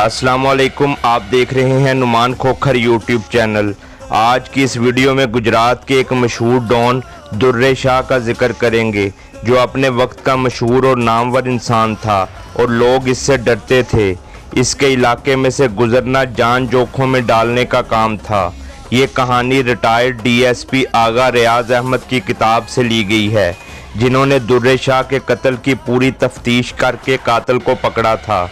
अस्सलामुअलैकुम, आप देख रहे हैं नुमान खोखर यूट्यूब चैनल। आज की इस वीडियो में गुजरात के एक मशहूर डॉन दुर्रे शाह का जिक्र करेंगे, जो अपने वक्त का मशहूर और नामवर इंसान था और लोग इससे डरते थे। इसके इलाके में से गुजरना जान जोखों में डालने का काम था। ये कहानी रिटायर्ड डीएसपी आगा रियाज अहमद की किताब से ली गई है, जिन्होंने दुर्रे शाह के कत्ल की पूरी तफ्तीश करके कातिल को पकड़ा था।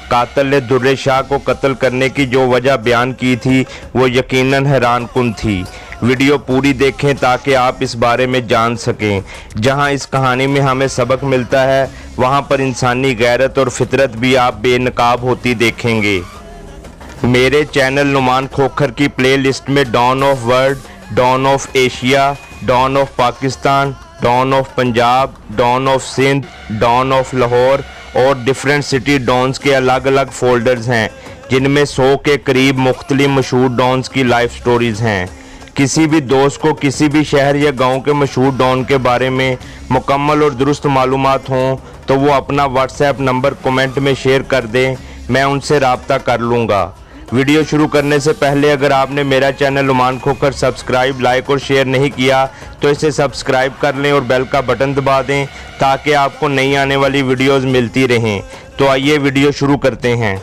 कातिल ने दुर्रे शाह को कत्ल करने की जो वजह बयान की थी वो यकीनन हैरानकुन थी। वीडियो पूरी देखें ताकि आप इस बारे में जान सकें। जहां इस कहानी में हमें सबक मिलता है, वहां पर इंसानी गैरत और फितरत भी आप बेनकाब होती देखेंगे। मेरे चैनल नुमान खोखर की प्लेलिस्ट में don of world, don of Asia, don of Pakistan, don of Punjab, don of Sindh, don of Lahore और डिफरेंट सिटी डॉन्स के अलग अलग फोल्डर्स हैं, जिनमें 100 के करीब मुख्तलिफ मशहूर डॉन्स की लाइफ स्टोरीज़ हैं। किसी भी दोस्त को किसी भी शहर या गांव के मशहूर डॉन के बारे में मुकम्मल और दुरुस्त मालूमात हों तो वो अपना व्हाट्सएप नंबर कमेंट में शेयर कर दें, मैं उनसे रब्ता कर लूँगा। वीडियो शुरू करने से पहले अगर आपने मेरा channel Numan Khokhar subscribe, like और शेयर नहीं किया तो इसे सब्सक्राइब कर लें और बेल का बटन दबा दें ताकि आपको नई आने वाली वीडियोस मिलती रहें। तो आइए वीडियो शुरू करते हैं।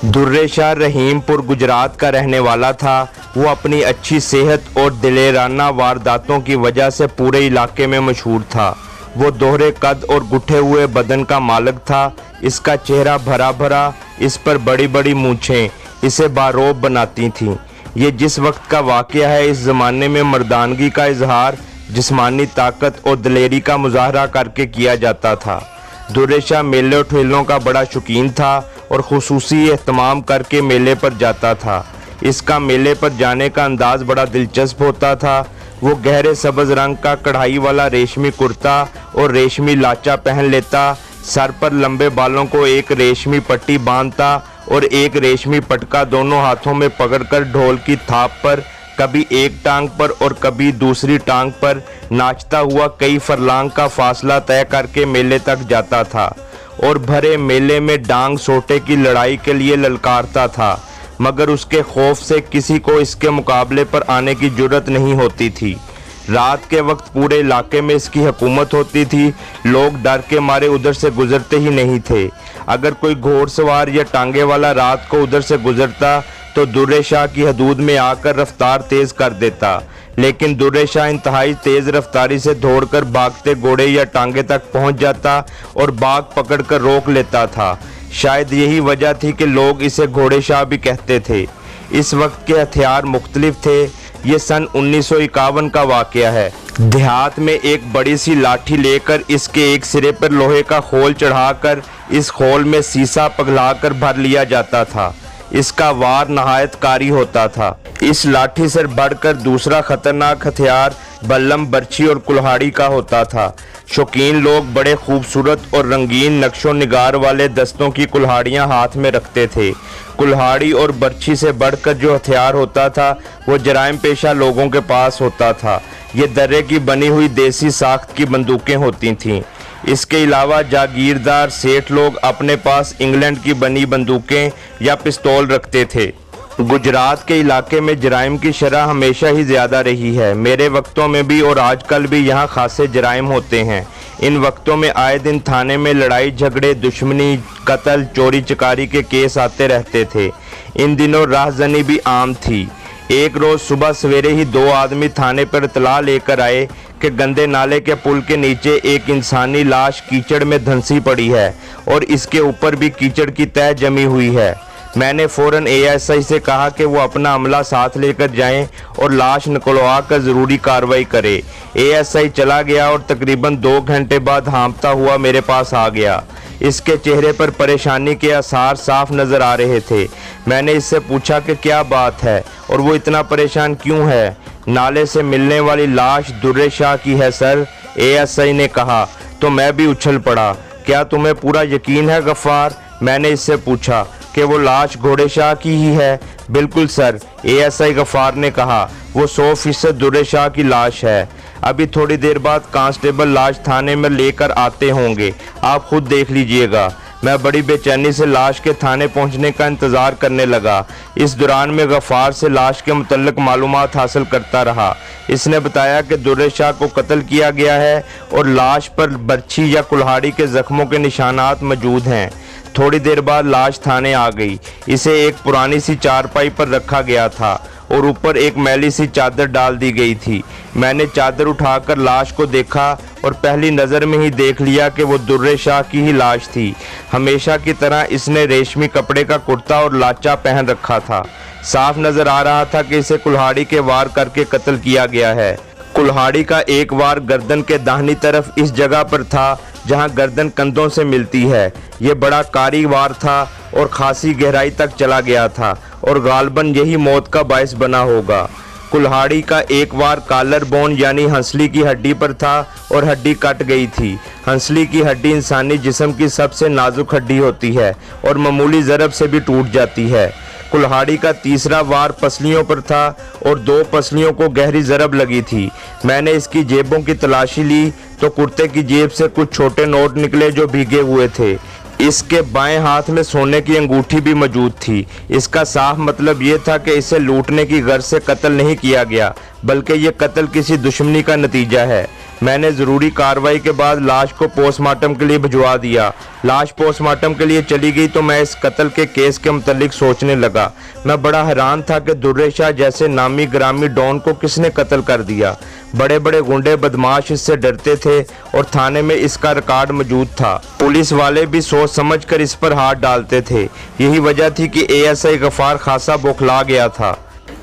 दुर्रे शाह रहीमपुर गुजरात का रहने वाला था। वो अपनी अच्छी सेहत और दिलेराना वारदातों की वजह से पूरे इलाके में मशहूर था। वो दोहरे कद और गुठे हुए बदन का मालिक था। इसका चेहरा भरा भरा, इस पर बड़ी बड़ी मूंछें इसे बारोब बनाती थीं। ये जिस वक्त का वाक़या है, इस ज़माने में मर्दानगी का इजहार जिस्मानी ताकत और दिलेरी का मुजाहरा करके किया जाता था। दुर्रे शाह मेले ठेलों का बड़ा शौकीन था और खुसूसी एहतमाम करके मेले पर जाता था। इसका मेले पर जाने का अंदाज़ बड़ा दिलचस्प होता था। वो गहरे सब्ज़ रंग का कढ़ाई वाला रेशमी कुर्ता और रेशमी लाचा पहन लेता, सर पर लंबे बालों को एक रेशमी पट्टी बांधता और एक रेशमी पटका दोनों हाथों में पकड़कर ढोल की थाप पर कभी एक टांग पर और कभी दूसरी टांग पर नाचता हुआ कई फरलांग का फासला तय करके मेले तक जाता था और भरे मेले में डांग सोटे की लड़ाई के लिए ललकारता था, मगर उसके खौफ से किसी को इसके मुकाबले पर आने की जुर्रत नहीं होती थी। रात के वक्त पूरे इलाके में इसकी हुकूमत होती थी। लोग डर के मारे उधर से गुजरते ही नहीं थे। अगर कोई घोड़सवार या टांगे वाला रात को उधर से गुजरता तो दुर्रे शाह की हदूद में आकर रफ्तार तेज कर देता, लेकिन दुर्रे शाह इंतहाई तेज रफ्तारी से दौड़कर भागते घोड़े या टांगे तक पहुंच जाता और बाग पकड़कर रोक लेता था। शायद यही वजह थी कि लोग इसे घोड़े शाह भी कहते थे। इस वक्त के हथियार मुख्तलिफ थे। ये सन 1951 का वाक़या है। देहात में एक बड़ी सी लाठी लेकर इसके एक सिरे पर लोहे का खोल चढ़ाकर इस खोल में सीसा पिघलाकर भर लिया जाता था। इसका वार नहायत कारी होता था। इस लाठी से बढ़कर दूसरा खतरनाक हथियार बल्लम, बर्छी और कुल्हाड़ी का होता था। शौकीन लोग बड़े खूबसूरत और रंगीन नक्शो निगार वाले दस्तों की कुल्हाड़ियां हाथ में रखते थे। कुल्हाड़ी और बर्छी से बढ़कर जो हथियार होता था वो जराइम पेशा लोगों के पास होता था। ये दर्रे की बनी हुई देसी साख्त की बंदूकें होती थीं। इसके अलावा जागीरदार सेठ लोग अपने पास इंग्लैंड की बनी बंदूकें या पिस्तौल रखते थे। गुजरात के इलाके में जराइम की शरह हमेशा ही ज़्यादा रही है। मेरे वक्तों में भी और आजकल भी यहाँ खासे जराइम होते हैं। इन वक्तों में आए दिन थाने में लड़ाई झगड़े, दुश्मनी, कत्ल, चोरी चकारी के केस आते रहते थे। इन दिनों राहजनी भी आम थी। एक रोज़ सुबह सवेरे ही 2 आदमी थाने पर इतला लेकर आए कि गंदे नाले के पुल के नीचे एक इंसानी लाश कीचड़ में धंसी पड़ी है और इसके ऊपर भी कीचड़ की तह जमी हुई है। मैंने फ़ौरन एएसआई से कहा कि वो अपना अमला साथ लेकर जाएं और लाश निकलवा कर ज़रूरी कार्रवाई करे। एएसआई चला गया और तकरीबन 2 घंटे बाद हाँफता हुआ मेरे पास आ गया। इसके चेहरे पर परेशानी के आसार साफ नज़र आ रहे थे। मैंने इससे पूछा कि क्या बात है और वो इतना परेशान क्यों है। नाले से मिलने वाली लाश दुर्रे शाह की है सर, एएसआई ने कहा। तो मैं भी उछल पड़ा। क्या तुम्हें पूरा यकीन है गफ्फार? मैंने इससे पूछा कि वो लाश घोड़े शाह की ही है। बिल्कुल सर, एएसआई गफ्फार ने कहा। वो 100% दुर्रे शाह की लाश है। अभी थोड़ी देर बाद कांस्टेबल लाश थाने में लेकर आते होंगे, आप खुद देख लीजिएगा। मैं बड़ी बेचैनी से लाश के थाने पहुंचने का इंतज़ार करने लगा। इस दौरान मैं गफ़ार से लाश के मुतल्लिक़ मालूमात हासिल करता रहा। इसने बताया कि दुर्रे शाह को कत्ल किया गया है और लाश पर बर्छी या कुल्हाड़ी के ज़ख्मों के निशानात मौजूद हैं। थोड़ी देर बाद लाश थाने आ गई। इसे एक पुरानी सी चारपाई पर रखा गया था और ऊपर एक मैली सी चादर डाल दी गई थी। मैंने चादर उठाकर लाश को देखा और पहली नज़र में ही देख लिया कि वो दुर्रे शाह की ही लाश थी। हमेशा की तरह इसने रेशमी कपड़े का कुर्ता और लाचा पहन रखा था। साफ नज़र आ रहा था कि इसे कुल्हाड़ी के वार करके कत्ल किया गया है। कुल्हाड़ी का एक वार गर्दन के दाहिनी तरफ इस जगह पर था जहां गर्दन कंधों से मिलती है। ये बड़ा कारी वार था और खासी गहराई तक चला गया था और गालबन यही मौत का बायस बना होगा। कुल्हाड़ी का एक वार कॉलर बोन यानी हंसली की हड्डी पर था और हड्डी कट गई थी। हंसली की हड्डी इंसानी जिस्म की सबसे नाजुक हड्डी होती है और मामूली ज़रब से भी टूट जाती है। कुल्हाड़ी का तीसरा वार पसलियों पर था और 2 पसलियों को गहरी ज़रब लगी थी। मैंने इसकी जेबों की तलाशी ली तो कुर्ते की जेब से कुछ छोटे नोट निकले जो भीगे हुए थे। इसके बाएं हाथ में सोने की अंगूठी भी मौजूद थी। इसका साफ मतलब ये था कि इसे लूटने की गर्ज से कत्ल नहीं किया गया, बल्कि ये कत्ल किसी दुश्मनी का नतीजा है। मैंने ज़रूरी कार्रवाई के बाद लाश को पोस्टमार्टम के लिए भिजवा दिया। लाश पोस्टमार्टम के लिए चली गई तो मैं इस कत्ल के केस के मुतल्लिक सोचने लगा। मैं बड़ा हैरान था कि दुर्रे शाह जैसे नामी ग्रामी डॉन को किसने कत्ल कर दिया। बड़े बड़े गुंडे बदमाश इससे डरते थे और थाने में इसका रिकॉर्ड मौजूद था। पुलिस वाले भी सोच समझ कर इस पर हाथ डालते थे। यही वजह थी कि ASI गफ़ार खासा बौखला गया था,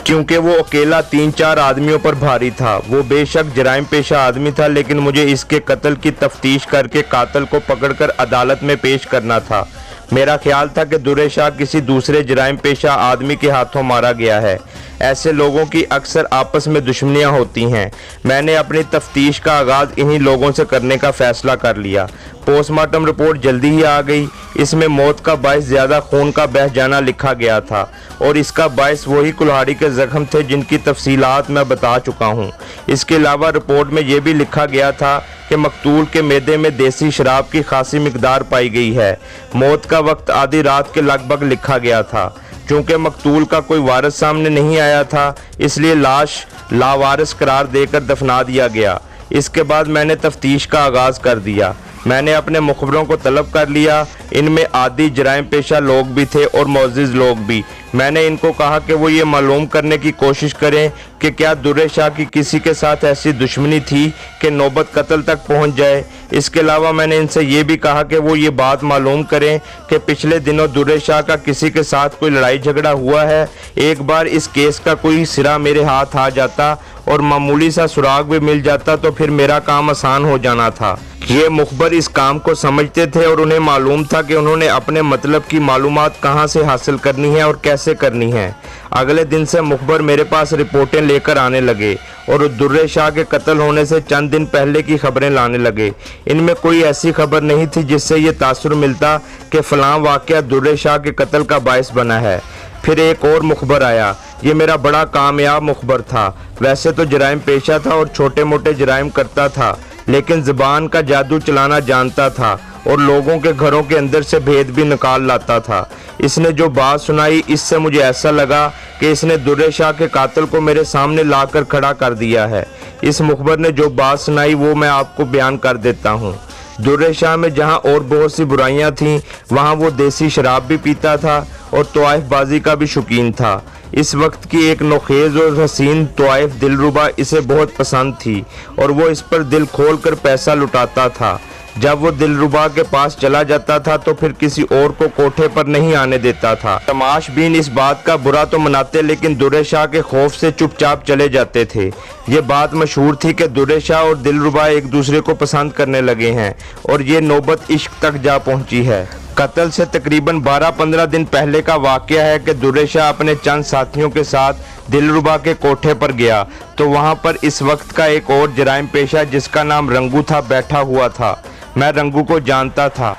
क्योंकि वो अकेला 3-4 आदमियों पर भारी था। वो बेशक जराइम पेशा आदमी था, लेकिन मुझे इसके कत्ल की तफ्तीश करके कातिल को पकड़कर अदालत में पेश करना था। मेरा ख्याल था कि दुर्रे शाह किसी दूसरे जराइम पेशा आदमी के हाथों मारा गया है। ऐसे लोगों की अक्सर आपस में दुश्मनियां होती हैं। मैंने अपनी तफ्तीश का आगाज़ इन्हीं लोगों से करने का फ़ैसला कर लिया। पोस्टमार्टम रिपोर्ट जल्दी ही आ गई। इसमें मौत का बायस ज़्यादा खून का बह जाना लिखा गया था और इसका बायस वही कुल्हाड़ी के ज़ख्म थे जिनकी तफसीलात मैं बता चुका हूँ। इसके अलावा रिपोर्ट में यह भी लिखा गया था कि मकतूल के मैदे में देसी शराब की खासी मिकदार पाई गई है। मौत का वक्त आधी रात के लगभग लिखा गया था। चूँकि मकतूल का कोई वारिस सामने नहीं आया था, इसलिए लाश लावारिस करार देकर दफना दिया गया। इसके बाद मैंने तफ्तीश का आगाज़ कर दिया। मैंने अपने मुखबरों को तलब कर लिया। इनमें आदी जराइम पेशा लोग भी थे और मोअज़्ज़िज़ लोग भी। मैंने इनको कहा कि वो ये मालूम करने की कोशिश करें कि क्या दुर्रे शाह की किसी के साथ ऐसी दुश्मनी थी कि नौबत कत्ल तक पहुंच जाए। इसके अलावा मैंने इनसे ये भी कहा कि वो ये बात मालूम करें कि पिछले दिनों दुर्रे शाह का किसी के साथ कोई लड़ाई झगड़ा हुआ है। एक बार इस केस का कोई सिरा मेरे हाथ आ जाता और मामूली सा सुराग भी मिल जाता तो फिर मेरा काम आसान हो जाना था। ये मुखबर इस काम को समझते थे और उन्हें मालूम था कि उन्होंने अपने मतलब की मालूमात कहाँ से हासिल करनी है और कैसे करनी है। अगले दिन से मुखबर मेरे पास रिपोर्टें लेकर आने लगे और दुर्रे शाह के कत्ल होने से चंद दिन पहले की खबरें लाने लगे। इनमें कोई ऐसी खबर नहीं थी जिससे ये तासुर मिलता कि फ़लाँ वाक़या दुर्रे शाह के कत्ल का बायस बना है। फिर एक और मुखबर आया। ये मेरा बड़ा कामयाब मुखबर था। वैसे तो जराइम पेशा था और छोटे मोटे जराइम करता था, लेकिन ज़बान का जादू चलाना जानता था और लोगों के घरों के अंदर से भेद भी निकाल लाता था। इसने जो बात सुनाई, इससे मुझे ऐसा लगा कि इसने दुर्रे शाह के कातिल को मेरे सामने लाकर खड़ा कर दिया है। इस मुखबर ने जो बात सुनाई वो मैं आपको बयान कर देता हूँ। दुर्रे शाह में जहाँ और बहुत सी बुराइयाँ थीं, वहाँ वो देसी शराब भी पीता था और तवाइफ बाजी का भी शौकीन था। इस वक्त की एक नोखेज़ और हसीन तवाइफ दिलरुबा इसे बहुत पसंद थी और वो इस पर दिल खोल कर पैसा लुटाता था। जब वो दिलरुबा के पास चला जाता था तो फिर किसी और को कोठे पर नहीं आने देता था। तमाशबीन इस बात का बुरा तो मनाते, लेकिन दुर्रे शाह के खौफ से चुपचाप चले जाते थे। ये बात मशहूर थी कि दुर्रे शाह और दिलरुबा एक दूसरे को पसंद करने लगे हैं और ये नौबत इश्क तक जा पहुंची है। कत्ल से तकरीबन 12-15 दिन पहले का वाक़या है कि दुर्रे शाह अपने चंद साथियों के साथ दिलरुबा के कोठे पर गया तो वहाँ पर इस वक्त का एक और जराइम पेशा जिसका नाम रंगू था बैठा हुआ था। मैं रंगू को जानता था।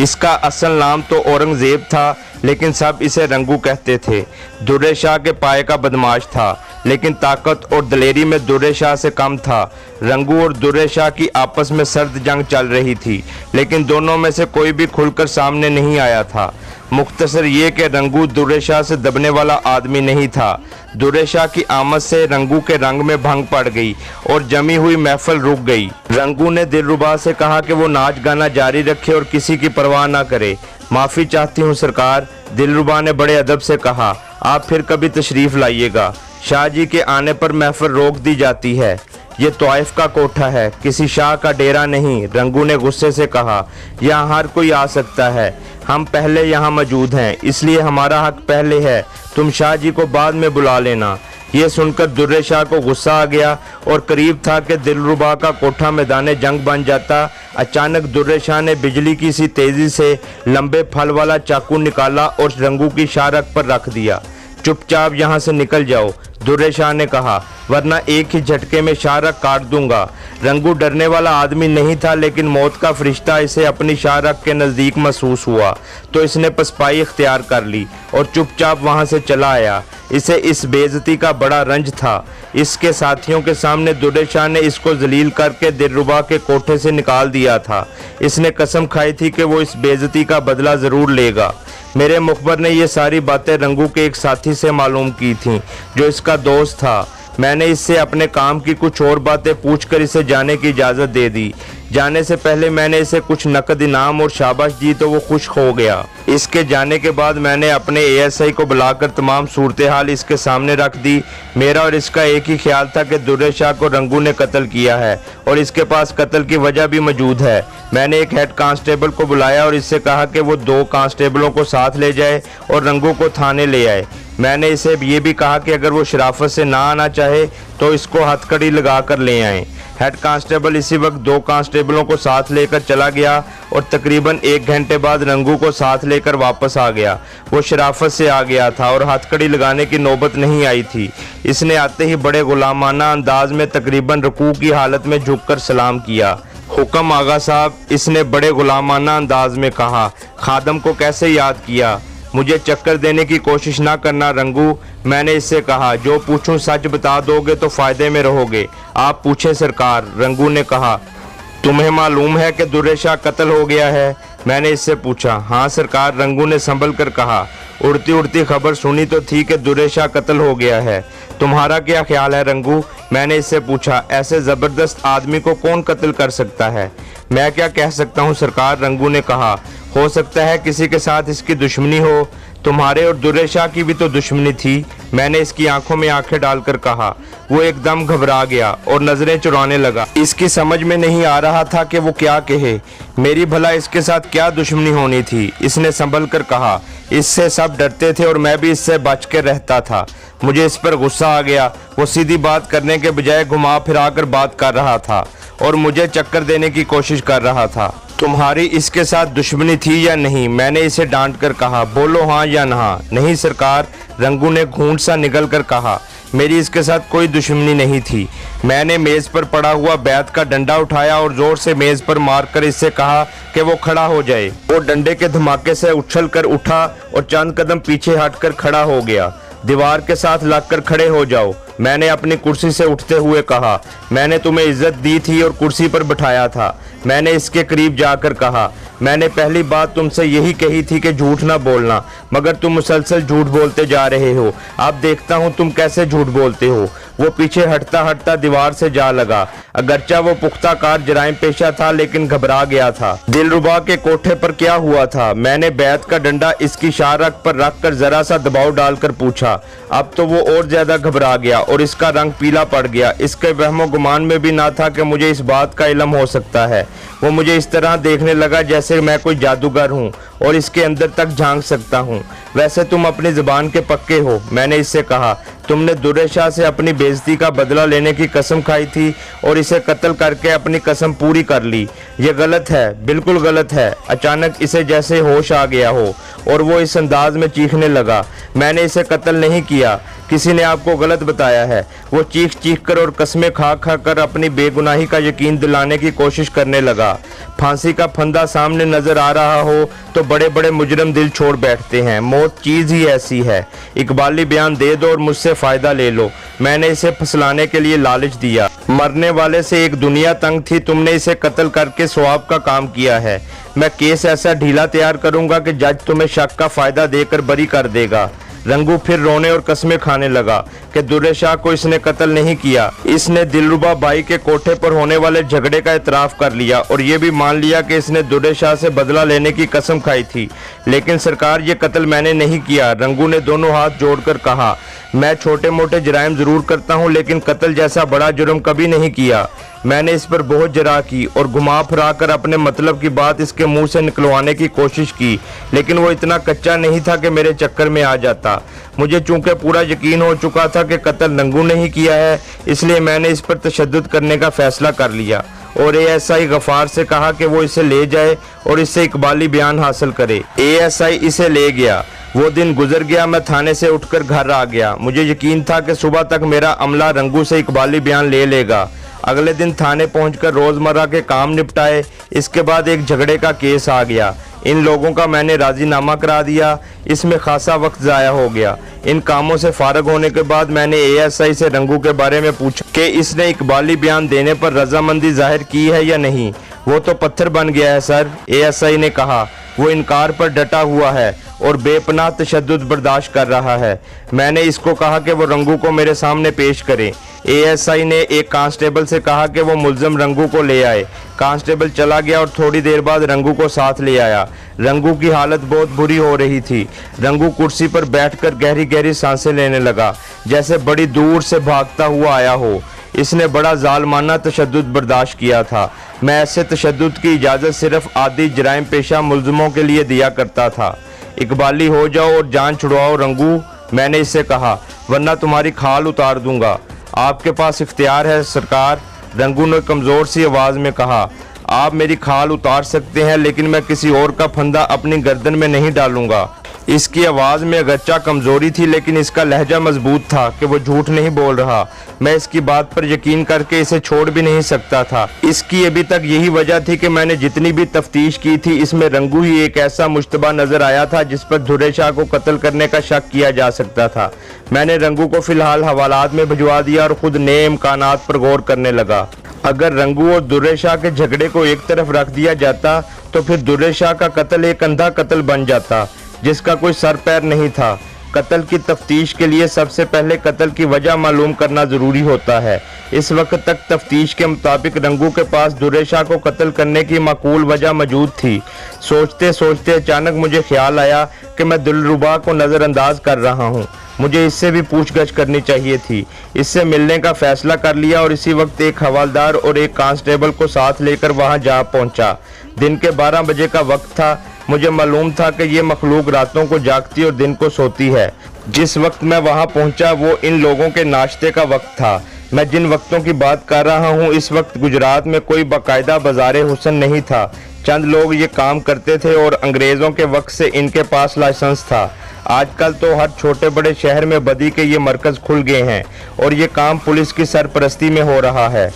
इसका असल नाम तो औरंगज़ेब था, लेकिन सब इसे रंगू कहते थे। दुर्रे शाह के पाए का बदमाश था। लेकिन ताकत और दिलेरी में दुर्रे शाह से कम था। रंगू और दुर्रे शाह की आपस में सर्द जंग चल रही थी, लेकिन दोनों में से कोई भी खुलकर सामने नहीं आया था। मुख्तसर ये कि रंगू दुर्रे शाह से दबने वाला आदमी नहीं था। दुर्रे शाह की आमद से रंगू के रंग में भंग पड़ गई और जमी हुई महफिल रुक गई। रंगू ने दिलरुबा से कहा कि वो नाच गाना जारी रखे और किसी की परवाह ना करे। माफ़ी चाहती हूँ सरकार, दिलरुबा ने बड़े अदब से कहा। आप फिर कभी तशरीफ़ लाइएगा। शाह जी के आने पर महफिल रोक दी जाती है। ये तौइफ का कोठा है, किसी शाह का डेरा नहीं। रंगू ने गुस्से से कहा, यहाँ हर कोई आ सकता है। हम पहले यहाँ मौजूद हैं, इसलिए हमारा हक पहले है। तुम शाह जी को बाद में बुला लेना। ये सुनकर दुर्रे शाह को गुस्सा आ गया और करीब था कि दिलरुबा का कोठा मैदान जंग बन जाता। अचानक दुर्रे शाह ने बिजली की सी तेजी से लंबे फल वाला चाकू निकाला और रंगू की शाहरग पर रख दिया। चुपचाप यहाँ से निकल जाओ, दुर्रे शाह ने कहा, वरना एक ही झटके में शाहरग काट दूंगा। रंगू डरने वाला आदमी नहीं था, लेकिन मौत का फरिश्ता इसे अपनी शाहरग के नज़दीक महसूस हुआ तो इसने पसपाई इख्तियार कर ली और चुपचाप वहां से चला आया। इसे इस बेइज्जती का बड़ा रंज था। इसके साथियों के सामने दुर्रे शाह ने इसको जलील करके दिलरुबा के कोठे से निकाल दिया था। इसने कसम खाई थी कि वो इस बेइज्जती का बदला ज़रूर लेगा। मेरे मुखबर ने ये सारी बातें रंगू के एक साथी से मालूम की थीं, जो इसका दोस्त था। मैंने इससे अपने काम की कुछ और बातें पूछकर इसे जाने की इजाज़त दे दी। जाने से पहले मैंने इसे कुछ नकद इनाम और शाबाश दी तो वो खुश हो गया। इसके जाने के बाद मैंने अपने एएसआई को बुलाकर तमाम सूरत हाल इसके सामने रख दी। मेरा और इसका एक ही ख्याल था कि दुर्रे शाह को रंगू ने कत्ल किया है और इसके पास कत्ल की वजह भी मौजूद है। मैंने एक हेड कांस्टेबल को बुलाया और इससे कहा कि वो 2 कांस्टेबलों को साथ ले जाए और रंगू को थाने ले आए। मैंने इसे ये भी कहा कि अगर वो शराफत से ना आना चाहे तो इसको हथकड़ी लगा कर ले आएं। हेड कांस्टेबल इसी वक्त 2 कांस्टेबलों को साथ लेकर चला गया और तकरीबन 1 घंटे बाद रंगू को साथ लेकर वापस आ गया। वो शराफत से आ गया था और हथकड़ी लगाने की नौबत नहीं आई थी। इसने आते ही बड़े गुलामाना अंदाज में तकरीबन रुकू की हालत में झुककर सलाम किया। हुक्म आगा साहब, इसने बड़े गुलामाना अंदाज में कहा। खादम को कैसे याद किया? मुझे चक्कर देने की कोशिश ना करना रंगू, मैंने इससे कहा। जो पूछूं सच बता दोगे तो फायदे में रहोगे। आप पूछे सरकार, रंगू ने कहा। तुम्हें मालूम है कि दुर्रे शाह कत्ल हो गया है? मैंने इससे पूछा। हाँ सरकार, रंगू ने संभल कर कहा। उड़ती उड़ती खबर सुनी तो थी कि दुर्रे शाह कत्ल हो गया है। तुम्हारा क्या ख्याल है रंगू? मैंने इससे पूछा। ऐसे ज़बरदस्त आदमी को कौन कत्ल कर सकता है? मैं क्या कह सकता हूँ सरकार, रंगू ने कहा। हो सकता है किसी के साथ इसकी दुश्मनी हो। तुम्हारे और दुर्रे शाह की भी तो दुश्मनी थी। मैंने इसकी आंखों में आंखें डालकर कहा। वो एकदम घबरा गया और नजरें चुराने लगा। इसकी समझ में नहीं आ रहा था कि वो क्या कहे। मेरी भला इसके साथ क्या दुश्मनी होनी थी? इसने संभल कर कहा। इससे सब डरते थे और मैं भी इससे बच के रहता था। मुझे इस पर गुस्सा आ गया। वो सीधी बात करने के बजाय घुमा फिरा कर बात कर रहा था और मुझे चक्कर देने की कोशिश कर रहा था। तुम्हारी इसके साथ दुश्मनी थी या नहीं? मैंने इसे डांट कर कहा। बोलो हाँ या ना। नहीं सरकार, रंगू ने घूंट सा निकल कर कहा। मेरी इसके साथ कोई दुश्मनी नहीं थी। मैंने मेज़ पर पड़ा हुआ बैत का डंडा उठाया और जोर से मेज़ पर मारकर इससे कहा कि वो खड़ा हो जाए। वो डंडे के धमाके से उछल कर उठा और चंद कदम पीछे हटकर खड़ा हो गया। दीवार के साथ लगकर खड़े हो जाओ, मैंने अपनी कुर्सी से उठते हुए कहा। मैंने तुम्हें इज्जत दी थी और कुर्सी पर बिठाया था। मैंने इसके करीब जाकर कहा। मैंने पहली बात तुमसे यही कही थी कि झूठ ना बोलना, मगर तुम मुसलसल झूठ बोलते जा रहे हो। अब देखता हूँ तुम कैसे झूठ बोलते हो। वो पीछे हटता हटता दीवार से जा लगा। अगरचा वो पुख्ता कार जराइम पेशा था, लेकिन घबरा गया था। दिलरुबा के कोठे पर क्या हुआ था? मैंने बैत का डंडा इसकी शाहरग पर रखकर जरा सा दबाव डालकर पूछा। अब तो वो और ज्यादा घबरा गया और इसका रंग पीला पड़ गया। इसके वहमो गुमान में भी ना था कि मुझे इस बात का इल्म हो सकता है। वो मुझे इस तरह देखने लगा जैसे मैं कोई जादूगर हूँ और इसके अंदर तक झांक सकता हूँ। वैसे तुम अपनी जुबान के पक्के हो, मैंने इससे कहा। तुमने दुर्रे शाह से अपनी बेइज्जती का बदला लेने की कसम खाई थी और इसे कत्ल करके अपनी कसम पूरी कर ली। ये गलत है, बिल्कुल गलत है। अचानक इसे जैसे होश आ गया हो और वो इस अंदाज में चीखने लगा। मैंने इसे कत्ल नहीं किया। किसी ने आपको गलत बताया है। वो चीख चीख कर और कस्में खा खा कर अपनी बेगुनाही का यकीन दिलाने की कोशिश करने लगा। फांसी का फंदा सामने नजर आ रहा हो तो बड़े बड़े मुजरिम दिल छोड़ बैठते हैं। मौत चीज ही ऐसी है। इकबाली बयान दे दो और मुझसे फायदा ले लो। मैंने इसे फसलाने के लिए लालच दिया। मरने वाले से एक दुनिया तंग थी, तुमने इसे कत्ल करके सवाब का काम किया है। मैं केस ऐसा ढीला तैयार करूंगा कि जज तुम्हें शक का फायदा देकर बरी कर देगा। रंगू फिर रोने और कस्में खाने लगा कि दुर्रे शाह को इसने कत्ल नहीं किया। इसने दिलरुबा बाई के कोठे पर होने वाले झगड़े का इतराफ कर लिया और ये भी मान लिया कि इसने दुर्रे शाह से बदला लेने की कसम खाई थी। लेकिन सरकार, ये कत्ल मैंने नहीं किया। रंगू ने दोनों हाथ जोड़कर कहा, मैं छोटे मोटे जराइम जरूर करता हूँ, लेकिन कत्ल जैसा बड़ा जुर्म कभी नहीं किया। मैंने इस पर बहुत जरा की और घुमा फिरा कर अपने मतलब की बात इसके मुंह से निकलवाने की कोशिश की, लेकिन वो इतना कच्चा नहीं था कि मेरे चक्कर में आ जाता। मुझे चूंकि पूरा यकीन हो चुका था कि कत्ल रंगू ने ही किया है, इसलिए मैंने इस पर तशद्दुद करने का फैसला कर लिया और एएसआई गफार से कहा कि वो इसे ले जाए और इससे इकबाली बयान हासिल करे। एएसआई इसे ले गया। वो दिन गुजर गया। मैं थाने से उठकर घर आ गया। मुझे यकीन था कि सुबह तक मेरा अमला रंगू से इकबाली बयान ले लेगा। अगले दिन थाने पहुंचकर रोजमर्रा के काम निपटाए। इसके बाद एक झगड़े का केस आ गया। इन लोगों का मैंने राजीनामा करा दिया। इसमें खासा वक्त ज़ाया हो गया। इन कामों से फारग होने के बाद मैंने एएसआई से रंगू के बारे में पूछा कि इसने इकबाली बयान देने पर रजामंदी जाहिर की है या नहीं। वो तो पत्थर बन गया है सर, एएसआई ने कहा। वो इनकार पर डटा हुआ है और बेपनाह तशद्दुद बर्दाश्त कर रहा है। मैंने इसको कहा कि वो रंगू को मेरे सामने पेश करे। एएसआई ने एक कांस्टेबल से कहा कि वो मुल्ज़िम रंगू को ले आए। कांस्टेबल चला गया और थोड़ी देर बाद रंगू को साथ ले आया। रंगू की हालत बहुत बुरी हो रही थी। रंगू कुर्सी पर बैठकर गहरी गहरी सांसें लेने लगा, जैसे बड़ी दूर से भागता हुआ आया हो। इसने बड़ा जालमाना तशद्दुद बर्दाश्त किया था। मैं ऐसे तशद्दुद की इजाज़त सिर्फ आदि जराइम पेशा मुल्ज़िमों के लिए दिया करता था। इकबाली हो जाओ और जान छुड़वाओ रंगू, मैंने इससे कहा, वरना तुम्हारी खाल उतार दूंगा। आपके पास इख्तियार है सरकार, रंगू ने कमज़ोर सी आवाज़ में कहा। आप मेरी खाल उतार सकते हैं, लेकिन मैं किसी और का फंदा अपनी गर्दन में नहीं डालूंगा। इसकी आवाज़ में अगरचा कमज़ोरी थी, लेकिन इसका लहजा मजबूत था कि वो झूठ नहीं बोल रहा। मैं इसकी बात पर यकीन करके इसे छोड़ भी नहीं सकता था। इसकी अभी तक यही वजह थी कि मैंने जितनी भी तफ्तीश की थी, इसमें रंगू ही एक ऐसा मुश्तबा नज़र आया था जिस पर दुर्रे शाह को कत्ल करने का शक किया जा सकता था। मैंने रंगू को फ़िलहाल हवालात में भिजवा दिया और ख़ुद नए इम्कानात पर गौर करने लगा। अगर रंगू और दुर्रे शाह के झगड़े को एक तरफ रख दिया जाता तो फिर दुर्रे शाह का कत्ल एक अंधा कत्ल बन जाता जिसका कोई सर पैर नहीं था। कत्ल की तफ्तीश के लिए सबसे पहले कत्ल की वजह मालूम करना ज़रूरी होता है। इस वक्त तक तफ्तीश के मुताबिक रंगू के पास दुर्रे शाह को कत्ल करने की माकूल वजह मौजूद थी। सोचते सोचते अचानक मुझे ख्याल आया कि मैं दिलरुबा को नज़रअंदाज कर रहा हूँ। मुझे इससे भी पूछगछ करनी चाहिए थी। इससे मिलने का फैसला कर लिया और इसी वक्त एक हवालदार और एक कांस्टेबल को साथ लेकर वहाँ जा पहुँचा। दिन के 12 बजे का वक्त था। मुझे मालूम था कि ये मखलूक रातों को जागती और दिन को सोती है। जिस वक्त मैं वहाँ पहुँचा वो इन लोगों के नाश्ते का वक्त था। मैं जिन वक्तों की बात कर रहा हूँ, इस वक्त गुजरात में कोई बाकायदा बाज़ार हुसन नहीं था। चंद लोग ये काम करते थे और अंग्रेज़ों के वक्त से इनके पास लाइसेंस था। आजकल तो हर छोटे बड़े शहर में बदी के ये मरकज़ खुल गए हैं और ये काम पुलिस की सरपरस्ती में हो रहा है।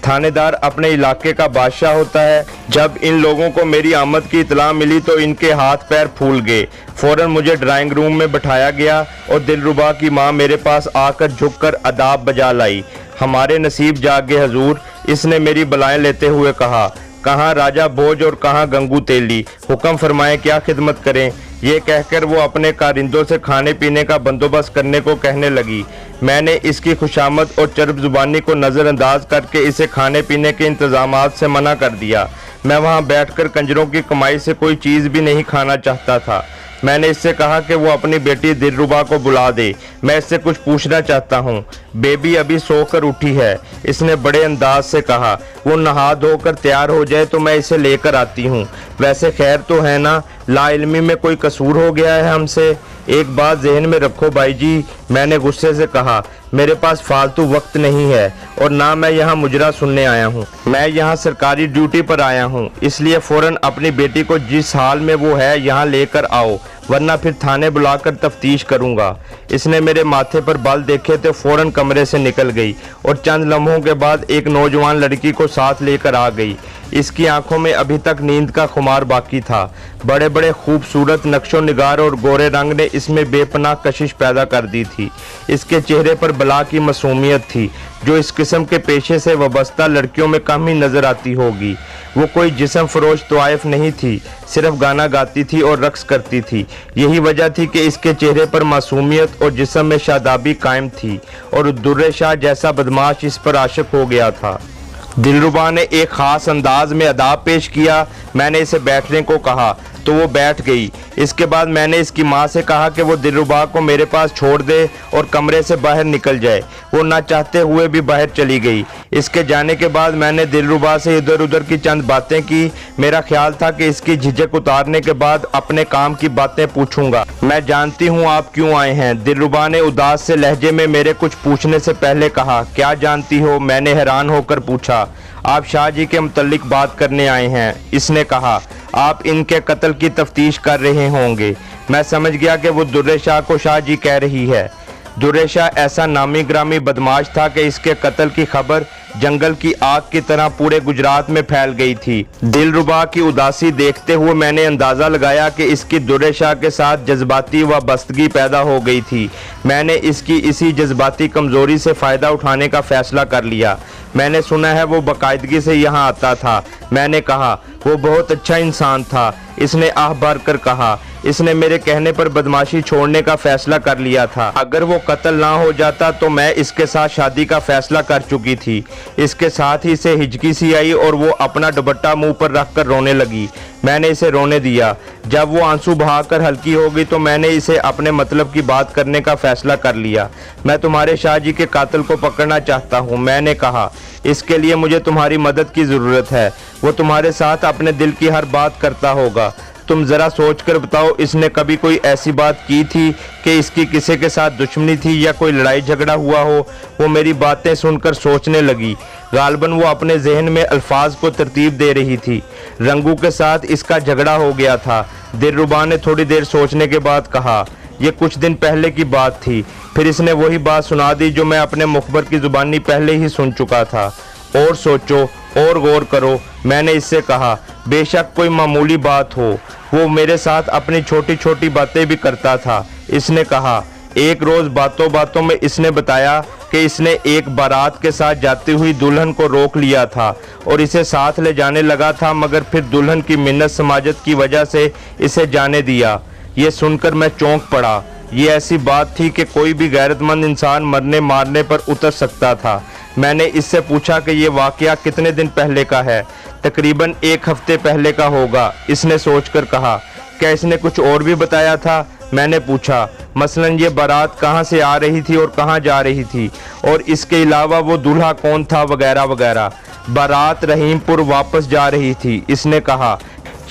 थानेदार अपने इलाके का बादशाह होता है। जब इन लोगों को मेरी आमद की इतला मिली तो इनके हाथ पैर फूल गए। फ़ौरन मुझे ड्राइंग रूम में बिठाया गया और दिलरुबा की माँ मेरे पास आकर झुककर अदाब बजा लाई। हमारे नसीब जाग गए हजूर, इसने मेरी बलाएं लेते हुए कहा। कहाँ राजा भोज और कहाँ गंगू तेली, हुक्म फरमाएं क्या खिदमत करें। ये कहकर वो अपने कारिंदों से खाने पीने का बंदोबस्त करने को कहने लगी। मैंने इसकी खुशामद और चरब जुबानी को नज़रअंदाज करके इसे खाने पीने के इंतजामात से मना कर दिया। मैं वहाँ बैठकर कंजरों की कमाई से कोई चीज़ भी नहीं खाना चाहता था। मैंने इससे कहा कि वो अपनी बेटी दिलरुबा को बुला दे, मैं इससे कुछ पूछना चाहता हूँ। बेबी अभी सोकर उठी है, इसने बड़े अंदाज से कहा। वो नहा धोकर तैयार हो जाए तो मैं इसे लेकर आती हूँ। वैसे खैर तो है ना, लाइल्मी में कोई कसूर हो गया है हमसे? एक बात जहन में रखो भाई जी, मैंने गुस्से से कहा। मेरे पास फालतू वक्त नहीं है और ना मैं यहाँ मुजरा सुनने आया हूँ। मैं यहाँ सरकारी ड्यूटी पर आया हूँ, इसलिए फ़ौरन अपनी बेटी को जिस हाल में वो है यहाँ लेकर आओ, वरना फिर थाने बुलाकर तफ्तीश करूंगा। इसने मेरे माथे पर बाल देखे तो फौरन कमरे से निकल गई और चंद लम्हों के बाद एक नौजवान लड़की को साथ लेकर आ गई। इसकी आंखों में अभी तक नींद का खुमार बाकी था। बड़े बड़े खूबसूरत नक्शो निगार और गोरे रंग ने इसमें बेपनाह कशिश पैदा कर दी थी। इसके चेहरे पर बला की मासूमियत थी जो इस किस्म के पेशे से वाबस्ता लड़कियों में कम ही नजर आती होगी। वो कोई जिस्म फरोश तवाइफ नहीं थी, सिर्फ गाना गाती थी और रक्स करती थी। यही वजह थी कि इसके चेहरे पर मासूमियत और जिस्म में शादाबी कायम थी और दुर्रे शाह जैसा बदमाश इस पर आशिक हो गया था। दिलरुबा ने एक ख़ास अंदाज में अदाब पेश किया। मैंने इसे बैठने को कहा तो वो बैठ गई। इसके बाद मैंने इसकी माँ से कहा कि वो दिलरुबा को मेरे पास छोड़ दे और कमरे से बाहर निकल जाए। वो ना चाहते हुए भी बाहर चली गई। इसके जाने के बाद मैंने दिलरुबा से इधर उधर की चंद बातें की। मेरा ख्याल था कि इसकी झिझक उतारने के बाद अपने काम की बातें पूछूंगा। मैं जानती हूँ आप क्यों आए हैं, दिलरुबा ने उदास से लहजे में मेरे कुछ पूछने से पहले कहा। क्या जानती हो, मैंने हैरान होकर पूछा। आप शाह जी के मुतल्लिक बात करने आए हैं, इसने कहा। आप इनके कत्ल की तफ्तीश कर रहे होंगे। मैं समझ गया कि वो दुर्रे शाह को शाह जी कह रही है। दुर्रे शाह ऐसा नामी ग्रामी बदमाश था कि इसके कत्ल की खबर जंगल की आग की तरह पूरे गुजरात में फैल गई थी। दिलरुबा की उदासी देखते हुए मैंने अंदाज़ा लगाया कि इसकी दुर्रे शाह के साथ जज्बाती वाबस्तगी पैदा हो गई थी। मैंने इसकी इसी जज्बाती कमज़ोरी से फ़ायदा उठाने का फ़ैसला कर लिया। मैंने सुना है वो बाकायदगी से यहाँ आता था। मैंने कहा वो बहुत अच्छा इंसान था। इसने आह भर कर कहा। इसने मेरे कहने पर बदमाशी छोड़ने का फैसला कर लिया था। अगर वो कत्ल ना हो जाता तो मैं इसके साथ शादी का फैसला कर चुकी थी। इसके साथ ही इसे हिचकी सी आई और वो अपना दुपट्टा मुंह पर रखकर रोने लगी। मैंने इसे रोने दिया। जब वो आंसू बहाकर हल्की हो गई तो मैंने इसे अपने मतलब की बात करने का फैसला कर लिया। मैं तुम्हारे शाह जी के कातिल को पकड़ना चाहता हूँ, मैंने कहा। इसके लिए मुझे तुम्हारी मदद की ज़रूरत है। वो तुम्हारे साथ अपने दिल की हर बात करता होगा। तुम ज़रा सोच कर बताओ, इसने कभी कोई ऐसी बात की थी कि इसकी किसी के साथ दुश्मनी थी या कोई लड़ाई झगड़ा हुआ हो? वो मेरी बातें सुनकर सोचने लगी। गालबन वो अपने जहन में अल्फाज को तरतीब दे रही थी। रंगू के साथ इसका झगड़ा हो गया था। दिलरुबा ने थोड़ी देर सोचने के बाद कहा, ये कुछ दिन पहले की बात थी। फिर इसने वही बात सुना दी जो मैं अपने मुखबर की ज़ुबानी पहले ही सुन चुका था। और सोचो और गौर करो, मैंने इससे कहा। बेशक कोई मामूली बात हो, वो मेरे साथ अपनी छोटी छोटी बातें भी करता था, इसने कहा। एक रोज़ बातों बातों में इसने बताया कि इसने एक बारात के साथ जाती हुई दुल्हन को रोक लिया था और इसे साथ ले जाने लगा था, मगर फिर दुल्हन की मिन्नत समाजत की वजह से इसे जाने दिया। ये सुनकर मैं चौंक पड़ा। ये ऐसी बात थी कि कोई भी गैरतमंद इंसान मरने मारने पर उतर सकता था। मैंने इससे पूछा कि ये वाक़या कितने दिन पहले का है? तकरीबन 1 हफ्ते पहले का होगा, इसने सोचकर कहा। क्या इसने कुछ और भी बताया था? मैंने पूछा। मसलन ये बारात कहाँ से आ रही थी और कहाँ जा रही थी, और इसके अलावा वो दूल्हा कौन था, वगैरह वगैरह। बारात रहीमपुर वापस जा रही थी, इसने कहा।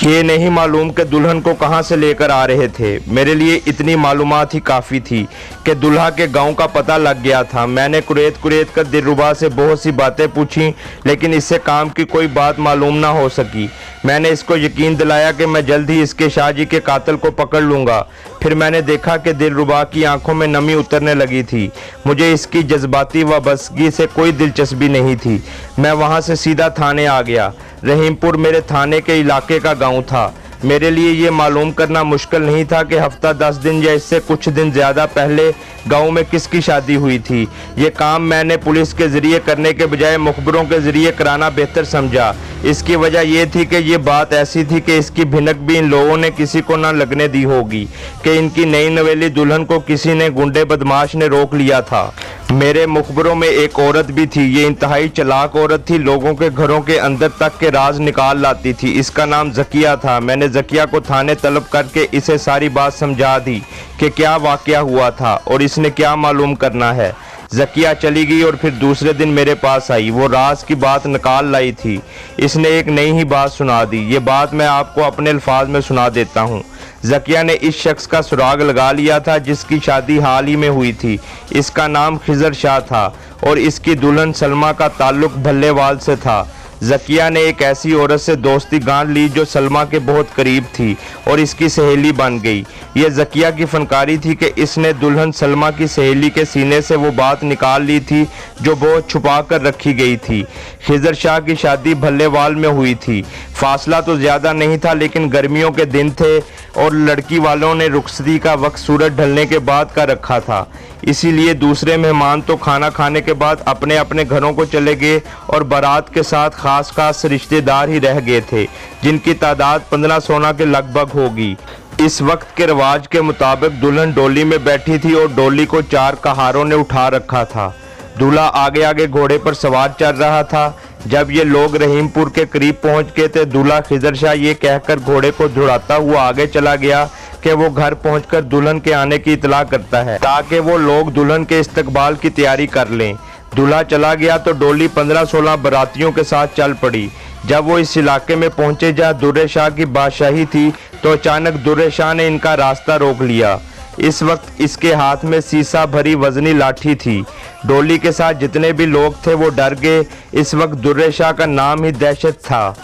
ये नहीं मालूम कि दुल्हन को कहाँ से लेकर आ रहे थे। मेरे लिए इतनी मालूमात ही काफ़ी थी कि दुल्हा के गांव का पता लग गया था। मैंने कुरेद कुरेद कर दिलरुबा से बहुत सी बातें पूछी, लेकिन इससे काम की कोई बात मालूम ना हो सकी। मैंने इसको यकीन दिलाया कि मैं जल्द ही इसके शाह जी के कातिल को पकड़ लूँगा। फिर मैंने देखा कि दिलरुबा की आंखों में नमी उतरने लगी थी। मुझे इसकी जज्बाती वाबस्तगी से कोई दिलचस्पी नहीं थी। मैं वहाँ से सीधा थाने आ गया। रहीमपुर मेरे थाने के इलाके का गांव था। मेरे लिए ये मालूम करना मुश्किल नहीं था कि हफ्ता 10 दिन या इससे कुछ दिन ज़्यादा पहले गांव में किसकी शादी हुई थी। ये काम मैंने पुलिस के ज़रिए करने के बजाय मुखबरों के ज़रिए कराना बेहतर समझा। इसकी वजह यह थी कि ये बात ऐसी थी कि इसकी भिनक भी इन लोगों ने किसी को ना लगने दी होगी कि इनकी नई नवेली दुल्हन को किसी ने गुंडे बदमाश ने रोक लिया था। मेरे मुखबरों में एक औरत भी थी। ये इंतहाई चालाक औरत थी, लोगों के घरों के अंदर तक के राज निकाल लाती थी। इसका नाम ज़किया था। मैंने ज़किया को थाने तलब करके इसे सारी बात समझा दी कि क्या वाक़या हुआ था और इसने क्या मालूम करना है। ज़किया चली गई और फिर दूसरे दिन मेरे पास आई। वो राज की बात निकाल लाई थी। इसने एक नई ही बात सुना दी। ये बात मैं आपको अपने अल्फाज में सुना देता हूँ। ज़किया ने इस शख्स का सुराग लगा लिया था जिसकी शादी हाल ही में हुई थी। इसका नाम खिजर शाह था और इसकी दुल्हन सलमा का ताल्लुक भल्लेवाल से था। ज़किया ने एक ऐसी औरत से दोस्ती गांठ ली जो सलमा के बहुत करीब थी और इसकी सहेली बन गई। यह ज़किया की फनकारी थी कि इसने दुल्हन सलमा की सहेली के सीने से वो बात निकाल ली थी जो बहुत छुपा कर रखी गई थी। खिज़र शाह की शादी भल्लेवाल में हुई थी। फासला तो ज़्यादा नहीं था, लेकिन गर्मियों के दिन थे और लड़की वालों ने रुखसती का वक्त सूरज ढलने के बाद का रखा था। इसीलिए दूसरे मेहमान तो खाना खाने के बाद अपने अपने घरों को चले गए और बारात के साथ खास रिश्तेदार ही रह गए थे, जिनकी तादाद 15-16 के लगभग होगी। इस वक्त के रिवाज के मुताबिक दुल्हन डोली में बैठी थी और डोली को 4 कहारों ने उठा रखा था। दूल्हा आगे आगे घोड़े पर सवार चल रहा था। जब ये लोग रहीमपुर के करीब पहुंच गए थे, दूल्हा खिज़र शाह ये कहकर घोड़े को दौड़ाता हुआ आगे चला गया कि वो घर पहुंचकर दुल्हन के आने की इतला करता है ताकि वो लोग दुल्हन के इस्तकबाल की तैयारी कर लें। दूल्हा चला गया तो डोली 15-16 बारातियों के साथ चल पड़ी। जब वो इस इलाके में पहुंचे जहाँ दुर्रे शाह की बादशाही थी, तो अचानक दुर्रे शाह ने इनका रास्ता रोक लिया। इस वक्त इसके हाथ में सीसा भरी वजनी लाठी थी। डोली के साथ जितने भी लोग थे वो डर गए। इस वक्त दुर्रे शाह का नाम ही दहशत था।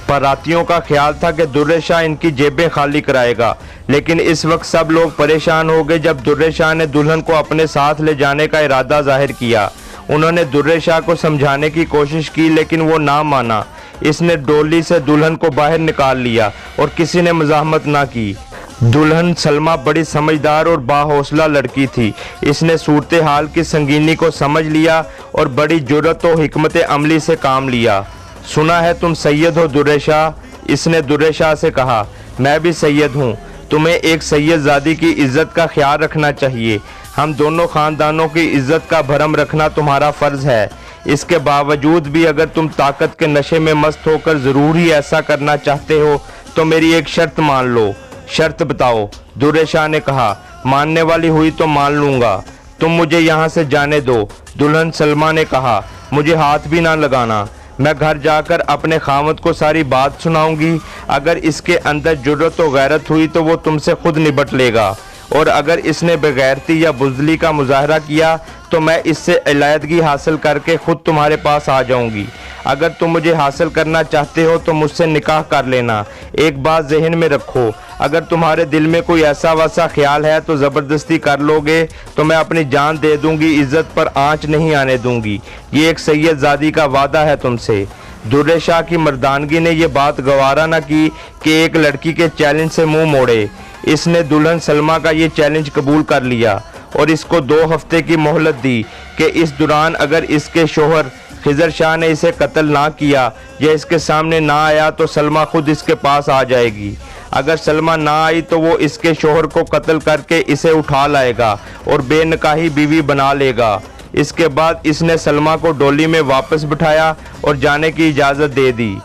बारातियों का ख्याल था कि दुर्रे शाह इनकी जेबें खाली कराएगा, लेकिन इस वक्त सब लोग परेशान हो गए जब दुर्रे शाह ने दुल्हन को अपने साथ ले जाने का इरादा जाहिर किया। उन्होंने दुर्रे शाह को समझाने की कोशिश की, लेकिन वो ना माना। इसने डोली से दुल्हन को बाहर निकाल लिया और किसी ने मज़ाहमत ना की। दुल्हन सलमा बड़ी समझदार और बाहौसला लड़की थी। इसने सूरत हाल की संगीनी को समझ लिया और बड़ी जुर्रत और हिकमत अमली से काम लिया। सुना है तुम सैयद हो दुर्रे शाह, इसने दुर्रे शाह से कहा। मैं भी सैयद हूँ। तुम्हें एक सैयदजादी की इज्जत का ख्याल रखना चाहिए। हम दोनों ख़ानदानों की इज्जत का भरम रखना तुम्हारा फ़र्ज़ है। इसके बावजूद भी अगर तुम ताकत के नशे में मस्त होकर ज़रूर ही ऐसा करना चाहते हो तो मेरी एक शर्त मान लो। शर्त बताओ, दुर्रे शाह ने कहा। मानने वाली हुई तो मान लूँगा। तुम मुझे यहाँ से जाने दो। दुल्हन सलमा ने कहा। मुझे हाथ भी ना लगाना। मैं घर जाकर अपने खामद को सारी बात सुनाऊंगी। अगर इसके अंदर जुर्रत और गैरत हुई तो वो तुमसे खुद निपट लेगा, और अगर इसने बेगैरती या बुज़दिली का मुजाहरा किया तो मैं इससे इलायदगी हासिल करके खुद तुम्हारे पास आ जाऊंगी। अगर तुम मुझे हासिल करना चाहते हो तो मुझसे निकाह कर लेना। एक बात जहन में रखो, अगर तुम्हारे दिल में कोई ऐसा वैसा ख्याल है तो ज़बरदस्ती कर लोगे तो मैं अपनी जान दे दूंगी, इज़्ज़त पर आंच नहीं आने दूंगी। ये एक सैयदजादी का वादा है तुमसे। दुर्रे शाह की मर्दानगी ने यह बात गवारा न की कि एक लड़की के चैलेंज से मुंह मोड़े। इसने दुल्हन सलमा का ये चैलेंज कबूल कर लिया और इसको 2 हफ्ते की मोहलत दी कि इस दौरान अगर इसके शोहर खिज़र शाह ने इसे कत्ल ना किया या इसके सामने ना आया तो सलमा खुद इसके पास आ जाएगी। अगर सलमा ना आई तो वो इसके शोहर को कत्ल करके इसे उठा लाएगा और बेनकाही बीवी बना लेगा। इसके बाद इसने सलमा को डोली में वापस बिठाया और जाने की इजाज़त दे दी।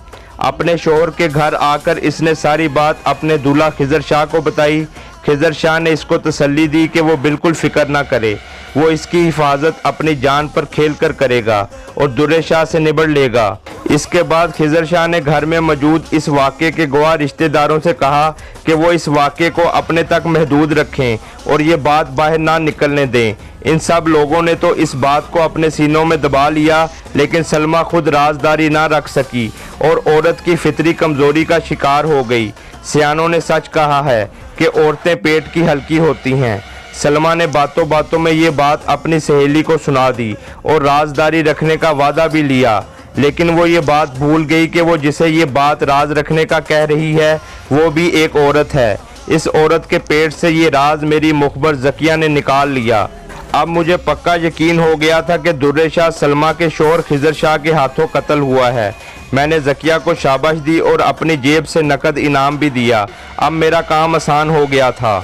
अपने शोहर के घर आकर इसने सारी बात अपने दूल्हा खिज़र शाह को बताई। खिज़र शाह ने इसको तसल्ली दी कि वो बिल्कुल फ़िक्र ना करे, वो इसकी हिफाजत अपनी जान पर खेल कर करेगा और दुर्रे शाह से निबड़ लेगा। इसके बाद खिज़र शाह ने घर में मौजूद इस वाक़े के गवाह रिश्तेदारों से कहा कि वो इस वाक़े को अपने तक महदूद रखें और ये बात बाहर ना निकलने दें। इन सब लोगों ने तो इस बात को अपने सीनों में दबा लिया, लेकिन सलमा खुद राजदारी ना रख सकी और औरत की फितरी कमज़ोरी का शिकार हो गई। सियानों ने सच कहा है कि औरतें पेट की हल्की होती हैं। सलमा ने बातों बातों में ये बात अपनी सहेली को सुना दी और राजदारी रखने का वादा भी लिया, लेकिन वो ये बात भूल गई कि वो जिसे ये बात राज रखने का कह रही है वो भी एक औरत है। इस औरत के पेट से ये राज मेरी मुखबर ज़किया ने निकाल लिया। अब मुझे पक्का यकीन हो गया था कि दुर्रे शाह सलमा के शोहर खिज़र शाह के हाथों कत्ल हुआ है। मैंने ज़किया को शाबाश दी और अपनी जेब से नकद इनाम भी दिया। अब मेरा काम आसान हो गया था।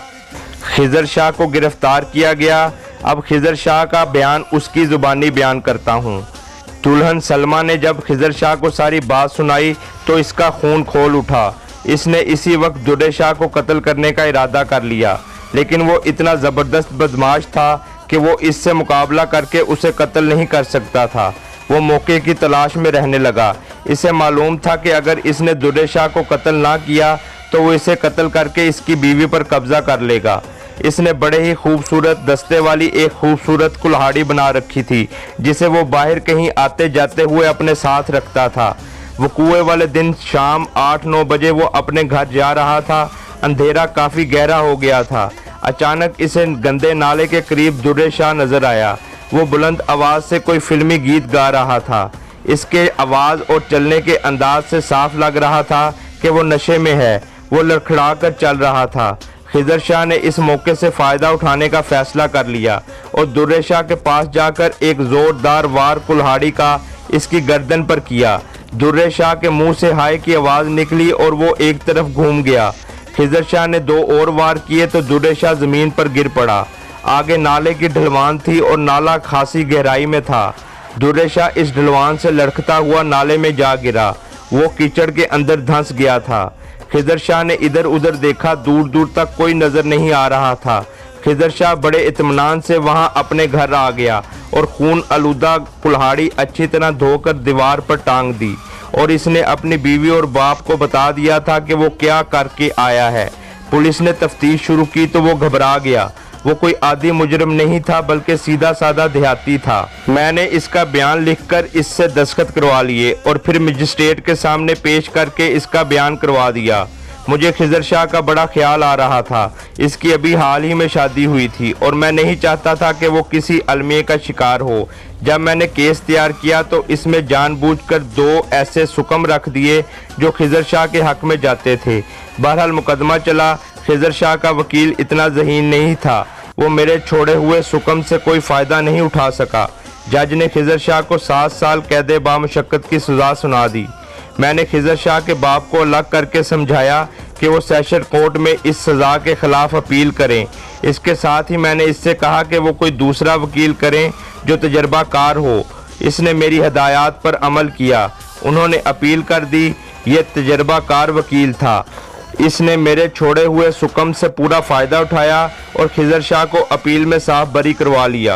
खिज़र शाह को गिरफ्तार किया गया। अब खिज़र शाह का बयान उसकी ज़ुबानी बयान करता हूँ। दुल्हन सलमा ने जब खिज़र शाह को सारी बात सुनाई तो इसका खून खोल उठा। इसने इसी वक्त दुर्रे शाह को कत्ल करने का इरादा कर लिया, लेकिन वो इतना ज़बरदस्त बदमाश था कि वो इससे मुकाबला करके उसे कत्ल नहीं कर सकता था। वो मौके की तलाश में रहने लगा। इसे मालूम था कि अगर इसने दुर्रे शाह को कत्ल ना किया तो वो इसे कत्ल करके इसकी बीवी पर कब्जा कर लेगा। इसने बड़े ही खूबसूरत दस्ते वाली एक खूबसूरत कुल्हाड़ी बना रखी थी, जिसे वो बाहर कहीं आते जाते हुए अपने साथ रखता था। वकूए वाले दिन शाम 8-9 बजे वो अपने घर जा रहा था। अंधेरा काफ़ी गहरा हो गया था। अचानक इसे गंदे नाले के करीब दुर्रे शाह नजर आया। वो बुलंद आवाज़ से कोई फिल्मी गीत गा रहा था। इसके आवाज़ और चलने के अंदाज से साफ लग रहा था कि वो नशे में है। वो लड़खड़ा कर चल रहा था। खिज़र शाह ने इस मौके से फ़ायदा उठाने का फ़ैसला कर लिया और दुर्रे शाह के पास जाकर एक ज़ोरदार वार कुल्हाड़ी का इसकी गर्दन पर किया। दुर्रे शाह के मुंह से हाय की आवाज़ निकली और वो एक तरफ घूम गया। खिज़र शाह ने 2 और वार किए तो दुर्रे शाह ज़मीन पर गिर पड़ा। आगे नाले की ढलवान थी और नाला खासी गहराई में था। दुर्रे शाह इस ढलवान से लड़खता हुआ नाले में जा गिरा। वो कीचड़ के अंदर धंस गया था। खिज़र शाह ने इधर उधर देखा, दूर दूर तक कोई नज़र नहीं आ रहा था। खिज़र शाह बड़े इत्मीनान से वहां अपने घर आ गया और खून आलूदा कुल्हाड़ी अच्छी तरह धोकर दीवार पर टांग दी और इसने अपनी बीवी और बाप को बता दिया था कि वो क्या करके आया है। पुलिस ने तफ्तीश शुरू की तो वो घबरा गया। वो कोई आदी मुजरिम नहीं था बल्कि सीधा साधा देहाती था। मैंने इसका बयान लिखकर इससे दस्तखत करवा लिए और फिर मजिस्ट्रेट के सामने पेश करके इसका बयान करवा दिया। मुझे खिज़र शाह का बड़ा ख्याल आ रहा था। इसकी अभी हाल ही में शादी हुई थी और मैं नहीं चाहता था कि वो किसी अलमिए का शिकार हो। जब मैंने केस तैयार किया तो इसमें जानबूझकर 2 ऐसे सुकम रख दिए जो खिज़र शाह के हक में जाते थे। बहरहाल मुकदमा चला। खिज़र शाह का वकील इतना ज़हीन नहीं था। वो मेरे छोड़े हुए सुकम से कोई फ़ायदा नहीं उठा सका। जज ने खिज़र शाह को 7 साल कैद बामुशक्कत की सज़ा सुना दी। मैंने खिज़र शाह के बाप को अलग करके समझाया कि वो सेशन कोर्ट में इस सज़ा के ख़िलाफ़ अपील करें। इसके साथ ही मैंने इससे कहा कि वो कोई दूसरा वकील करें जो तजर्बाकार हो। इसने मेरी हदायत पर अमल किया। उन्होंने अपील कर दी। ये तजर्बाकार वकील था। इसने मेरे छोड़े हुए सुकम से पूरा फ़ायदा उठाया और खिज़र शाह को अपील में साफ बरी करवा लिया।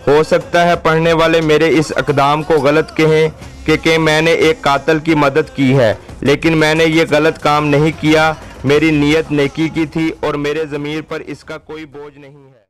हो सकता है पढ़ने वाले मेरे इस इक़दाम को गलत कहें कि मैंने एक कातिल की मदद की है, लेकिन मैंने ये गलत काम नहीं किया। मेरी नीयत नेकी की थी और मेरे ज़मीर पर इसका कोई बोझ नहीं है।